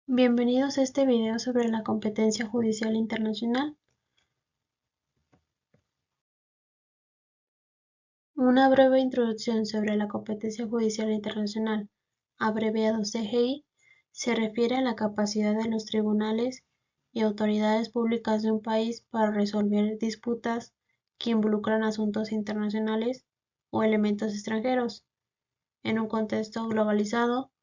Bienvenidos a este video sobre la competencia judicial internacional. Una breve introducción sobre la competencia judicial internacional, abreviado CGI, se refiere a la capacidad de los tribunales y autoridades públicas de un país para resolver disputas que involucran asuntos internacionales o elementos extranjeros, en un contexto globalizado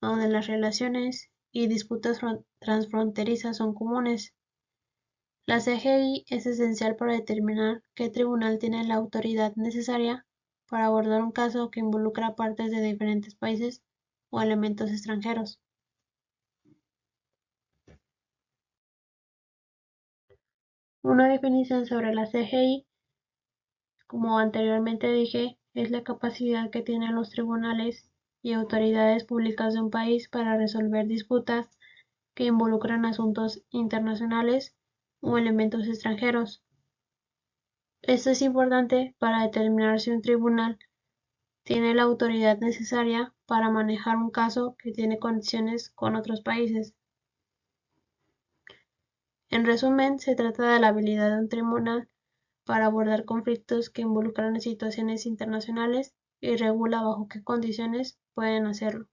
donde las relaciones y disputas transfronterizas son comunes. La CGI es esencial para determinar qué tribunal tiene la autoridad necesaria para abordar un caso que involucra partes de diferentes países o elementos extranjeros. Una definición sobre la CGI, como anteriormente dije, es la capacidad que tienen los tribunales y autoridades públicas de un país para resolver disputas que involucran asuntos internacionales o elementos extranjeros. Esto es importante para determinar si un tribunal tiene la autoridad necesaria para manejar un caso que tiene conexiones con otros países. En resumen, se trata de la habilidad de un tribunal para abordar conflictos que involucran situaciones internacionales y regula bajo qué condiciones pueden hacerlo.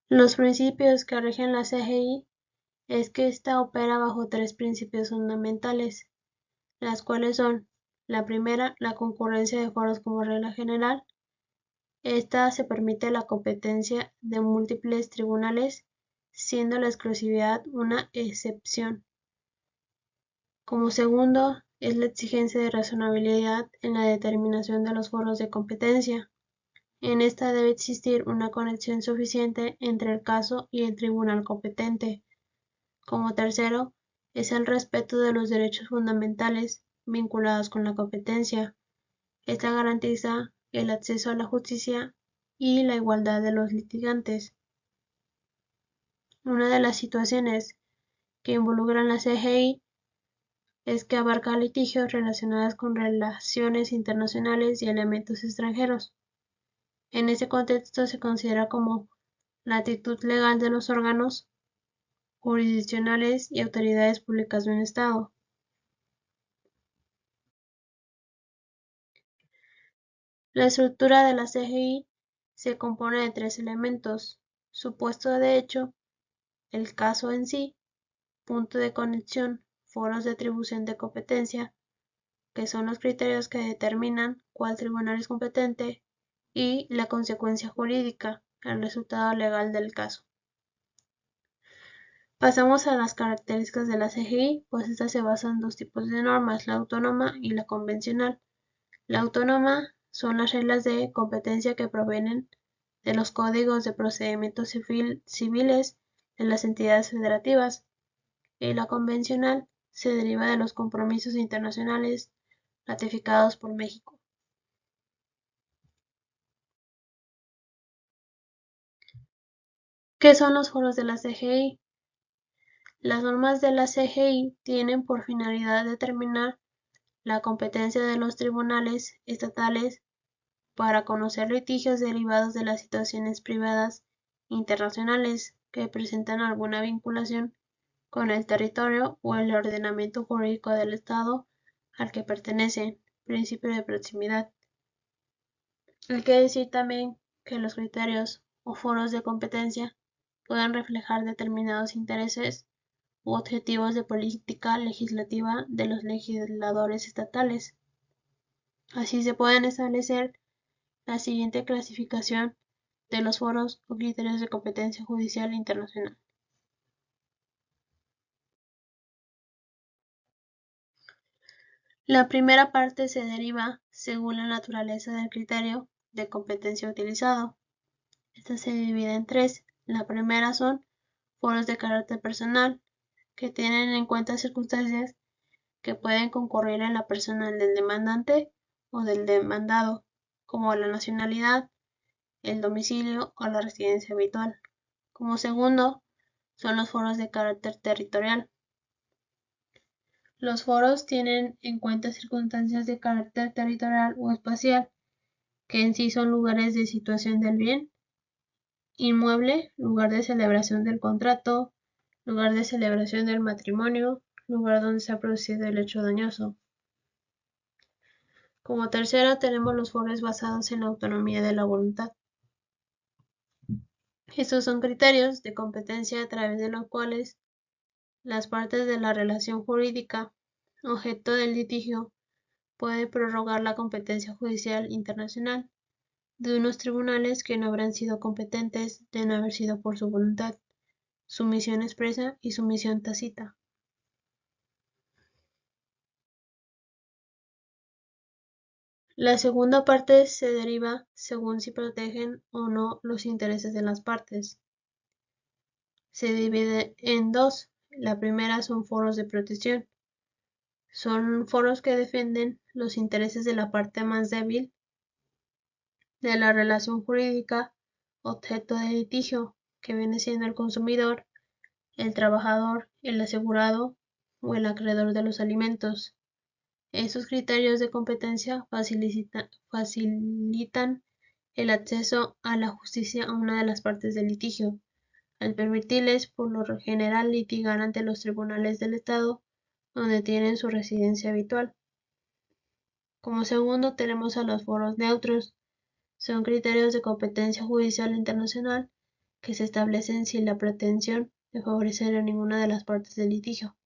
Los principios que rigen la CGI es que ésta opera bajo tres principios fundamentales, las cuales son: la primera, la concurrencia de foros como regla general. Esta se permite la competencia de múltiples tribunales, siendo la exclusividad una excepción. Como segundo, es la exigencia de razonabilidad en la determinación de los foros de competencia. En esta debe existir una conexión suficiente entre el caso y el tribunal competente. Como tercero, es el respeto de los derechos fundamentales vinculados con la competencia. Esta garantiza el acceso a la justicia y la igualdad de los litigantes. Una de las situaciones que involucran la CGI es que abarca litigios relacionados con relaciones internacionales y elementos extranjeros. En ese contexto se considera como la actitud legal de los órganos jurisdiccionales y autoridades públicas de un Estado. La estructura de la CGI se compone de tres elementos: supuesto de hecho, el caso en sí, punto de conexión, foros de atribución de competencia, que son los criterios que determinan cuál tribunal es competente, y la consecuencia jurídica, el resultado legal del caso. Pasamos a las características de la CGI, pues esta se basa en dos tipos de normas, la autónoma y la convencional. La autónoma son las reglas de competencia que provienen de los códigos de procedimientos civiles de las entidades federativas, y la convencional se deriva de los compromisos internacionales ratificados por México. ¿Qué son los foros de la CGI? Las normas de la CGI tienen por finalidad determinar la competencia de los tribunales estatales para conocer litigios derivados de las situaciones privadas internacionales que presentan alguna vinculación con el territorio o el ordenamiento jurídico del Estado al que pertenecen, principio de proximidad. Hay que decir también que los criterios o foros de competencia pueden reflejar determinados intereses u objetivos de política legislativa de los legisladores estatales. Así se pueden establecer la siguiente clasificación de los foros o criterios de competencia judicial internacional. La primera parte se deriva según la naturaleza del criterio de competencia utilizado. Esta se divide en tres. La primera son foros de carácter personal, que tienen en cuenta circunstancias que pueden concurrir en la persona del demandante o del demandado, como la nacionalidad, el domicilio o la residencia habitual. Como segundo, son los foros de carácter territorial. Los foros tienen en cuenta circunstancias de carácter territorial o espacial que en sí son lugares de situación del bien inmueble, lugar de celebración del contrato, lugar de celebración del matrimonio, lugar donde se ha producido el hecho dañoso. Como tercera tenemos los foros basados en la autonomía de la voluntad. Estos son criterios de competencia a través de los cuales las partes de la relación jurídica, objeto del litigio, pueden prorrogar la competencia judicial internacional de unos tribunales que no habrán sido competentes de no haber sido por su voluntad, sumisión expresa y sumisión tácita. La segunda parte se deriva según si protegen o no los intereses de las partes. Se divide en dos. La primera son foros de protección. Son foros que defienden los intereses de la parte más débil de la relación jurídica objeto de litigio, que viene siendo el consumidor, el trabajador, el asegurado o el acreedor de los alimentos. Estos criterios de competencia facilitan el acceso a la justicia a una de las partes del litigio, al permitirles por lo general litigar ante los tribunales del Estado donde tienen su residencia habitual. Como segundo tenemos a los foros neutros. Son criterios de competencia judicial internacional que se establecen sin la pretensión de favorecer a ninguna de las partes del litigio.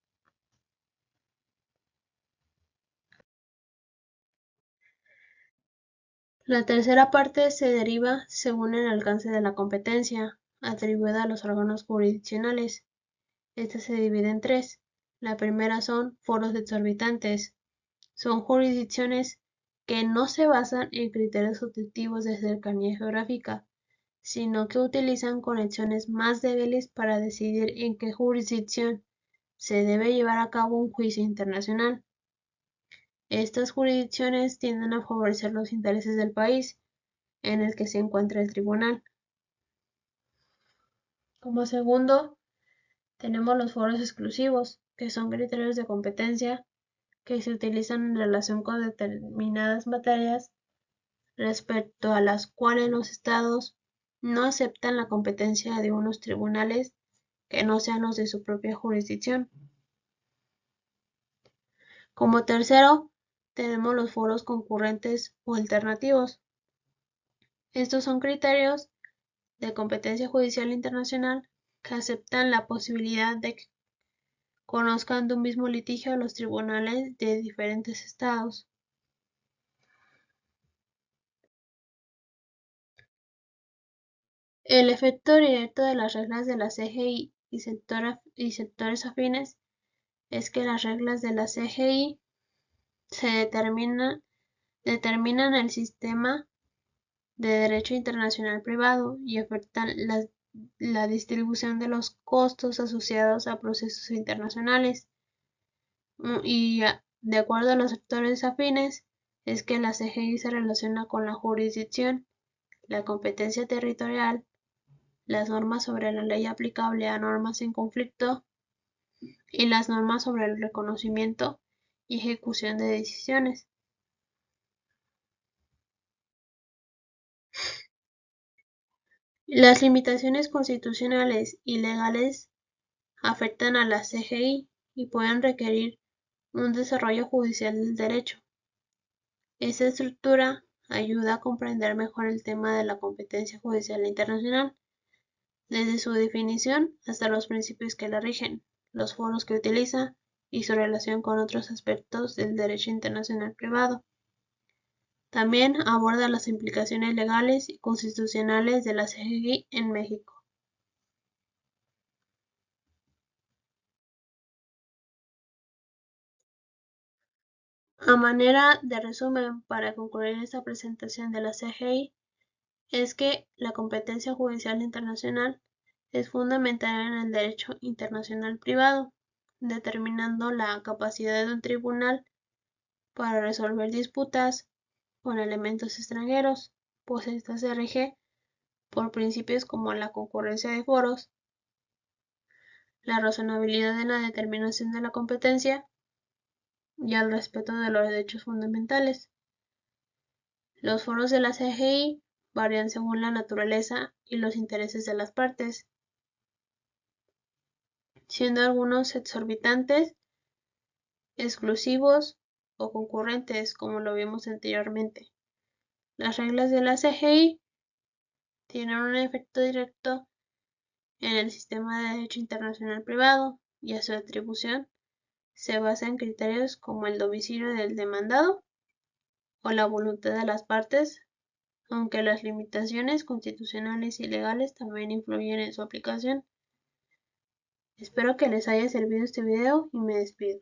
La tercera parte se deriva según el alcance de la competencia atribuida a los órganos jurisdiccionales. Esta se divide en tres. La primera son foros exorbitantes. Son jurisdicciones que no se basan en criterios objetivos de cercanía geográfica, sino que utilizan conexiones más débiles para decidir en qué jurisdicción se debe llevar a cabo un juicio internacional. Estas jurisdicciones tienden a favorecer los intereses del país en el que se encuentra el tribunal. Como segundo, tenemos los foros exclusivos, que son criterios de competencia que se utilizan en relación con determinadas materias respecto a las cuales los estados no aceptan la competencia de unos tribunales que no sean los de su propia jurisdicción. Como tercero, tenemos los foros concurrentes o alternativos. Estos son criterios de competencia judicial internacional que aceptan la posibilidad de que conozcan de un mismo litigio a los tribunales de diferentes estados. El efecto directo de las reglas de la CGI y sectores afines es que las reglas de la CGI determinan el sistema de derecho internacional privado y afectan la distribución de los costos asociados a procesos internacionales. Y de acuerdo a los sectores afines, es que la CGI se relaciona con la jurisdicción, la competencia territorial, las normas sobre la ley aplicable a normas en conflicto y las normas sobre el reconocimiento y ejecución de decisiones. Las limitaciones constitucionales y legales afectan a la CGI y pueden requerir un desarrollo judicial del derecho. Esta estructura ayuda a comprender mejor el tema de la competencia judicial internacional, desde su definición hasta los principios que la rigen, los foros que utiliza y su relación con otros aspectos del derecho internacional privado. También aborda las implicaciones legales y constitucionales de la CGI en México. A manera de resumen, para concluir esta presentación de la CGI, es que la competencia judicial internacional es fundamental en el derecho internacional privado, determinando la capacidad de un tribunal para resolver disputas con elementos extranjeros, pues esta se rige por principios como la concurrencia de foros, la razonabilidad en la determinación de la competencia y el respeto de los derechos fundamentales. Los foros de la CGI varían según la naturaleza y los intereses de las partes, siendo algunos exorbitantes, exclusivos o concurrentes, como lo vimos anteriormente. Las reglas de la CGI tienen un efecto directo en el sistema de derecho internacional privado y a su atribución se basa en criterios como el domicilio del demandado o la voluntad de las partes, aunque las limitaciones constitucionales y legales también influyen en su aplicación. Espero que les haya servido este video y me despido.